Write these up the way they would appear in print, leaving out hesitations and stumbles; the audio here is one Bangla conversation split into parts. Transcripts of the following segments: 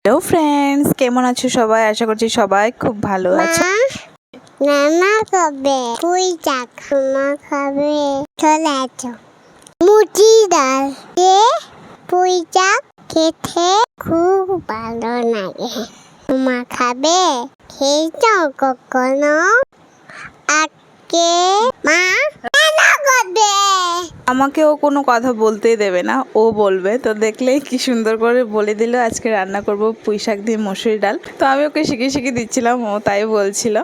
হ্যালো ফ্রেন্ডস, কেমন আছো সবাই? আশা করছি সবাই খুব ভালো আছে। নানা খাবে পুঁই শাক, মা খাবে চলে আসো মুচি ডাল দিয়ে পুঁই শাক খেতে খুব ভালো লাগে। মা খাবে খেয়েছো কখনো? আজকে মা রান্না করবে। আমাকে ও কোনো কথা বলতেই দেবে না, ও বলবে। তো দেখলেই কি সুন্দর করে বলে দিল আজকে রান্না করব পুঁই শাক দিয়ে মসুরি ডাল। তো আমি ওকে শিখিয়ে দিচ্ছিলাম, ও তাই বলছিল,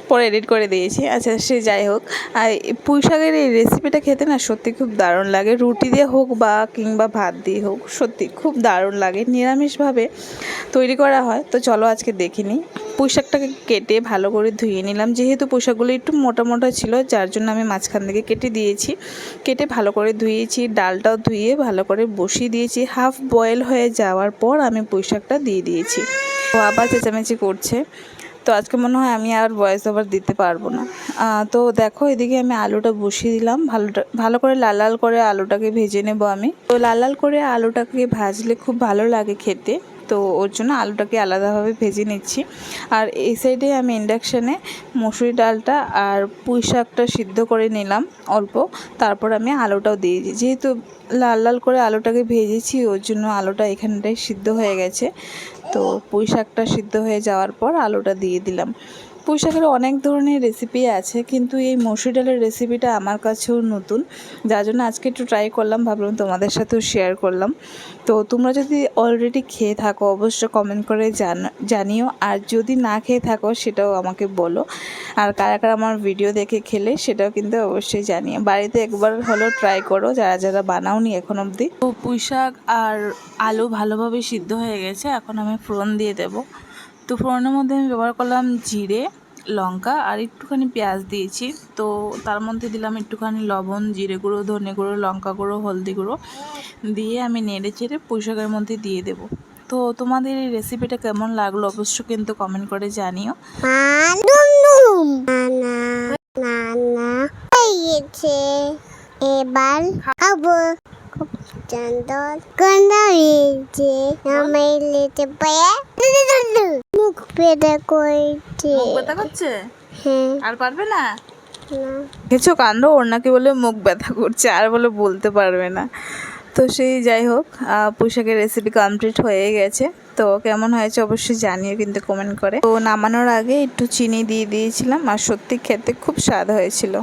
পরে এডিট করে দিয়েছি। আচ্ছা, সে যাই হোক। আর পুঁই শাকের এই রেসিপিটা খেতে না সত্যি খুব দারুণ লাগে, রুটি দিয়ে হোক বা কিংবা ভাত দিয়ে হোক, সত্যি খুব দারুণ লাগে। নিরামিষভাবে তৈরি করা হয়। তো চলো আজকে দেখে নিই। পুঁই শাকটাকে কেটে ভালো করে ধুয়ে নিলাম। যেহেতু পুঁই শাকগুলো একটু মোটা মোটা ছিল, যার জন্য আমি মাঝখান থেকে কেটে দিয়েছি। কেটে ভালো করে ধুয়েছি, ডালটাও ধুয়ে ভালো করে বসিয়ে দিয়েছি। হাফ বয়েল হয়ে যাওয়ার পর আমি পুঁই শাকটা দিয়ে দিয়েছি। তো আবার চেঁচামেচি করছে। তো আজকে মনে হয় আমি আর ভয়েস ওভার দিতে পারবো না। তো দেখো, এদিকে আমি আলুটা বসিয়ে দিলাম। ভালো করে লাল লাল করে আলুটাকে ভেজে নেব আমি। তো লাল লাল করে আলুটাকে ভাজলে খুব ভালো লাগে খেতে, তো ওর জন্য আলুটাকে আলাদাভাবে ভেজে নিচ্ছি। আর এই সাইডে আমি ইন্ডাকশানে মসুরি ডালটা আর পুঁই শাকটা সিদ্ধ করে নিলাম অল্প। তারপর আমি আলুটাও দিয়েছি। যেহেতু লাল লাল করে আলুটাকে ভেজেছি, ওর জন্য আলুটা এখানটায় সিদ্ধ হয়ে গেছে। তো পুঁই শাকটা সিদ্ধ হয়ে যাওয়ার পর আলুটা দিয়ে দিলাম। পুঁই শাকের অনেক ধরনের রেসিপি আছে, কিন্তু এই মসুর ডালের রেসিপিটা আমার কাছেও নতুন, যার জন্য আজকে একটু ট্রাই করলাম, ভাবলাম তোমাদের সাথেও শেয়ার করলাম। তো তোমরা যদি অলরেডি খেয়ে থাকো অবশ্যই কমেন্ট করে জানিও, আর যদি না খেয়ে থাকো সেটাও আমাকে বলো। আর কারা কারা আমার ভিডিও দেখে খেলে সেটাও কিন্তু অবশ্যই জানিও। বাড়িতে একবার হলেও ট্রাই করো যারা যারা বানাওনি এখন অবধি। তো পুঁই শাক আর আলু ভালোভাবে সিদ্ধ হয়ে গেছে, এখন আমি ফোড়ন দিয়ে দেবো। তো ফোড়নের মধ্যে আমি ব্যবহার করলাম জিরে, লঙ্কা আর একটুখানি পেঁয়াজ দিয়েছি। তো তার মধ্যে দিলাম একটুখানি লবণ, জিরে গুঁড়ো, ধনে গুঁড়ো, লঙ্কা গুঁড়ো, হলদি গুঁড়ো দিয়ে আমি নেড়ে চেড়ে পুঁই শাকের মধ্যে দিয়ে দেবো। তো তোমাদের এই রেসিপিটা কেমন লাগলো অবশ্যই কিন্তু কমেন্ট করে জানিও। নানা হয়েছে, এবার খাবো। খুব সুন্দর গন্ধ হয়েছে। আমি লেতে পায়ে মুখ পেটে করছে। ব্যথা করছে? হ্যাঁ। আর পারবে না? কিছু কাণ্ড, ওর নাকি বলে মুখ ব্যথা করছে, আর বলে বলতে পারবে না। তো সেই যাই হোক, পুঁই শাকের রেসিপি কমপ্লিট হয়ে গেছে। তো কেমন হয়েছে অবশ্যই জানিও কিন্তু কমেন্ট করে। তো নামানোর আগে একটু চিনি দিয়ে দিয়েছিলাম, আর সত্যি খেতে খুব স্বাদ হয়েছিল।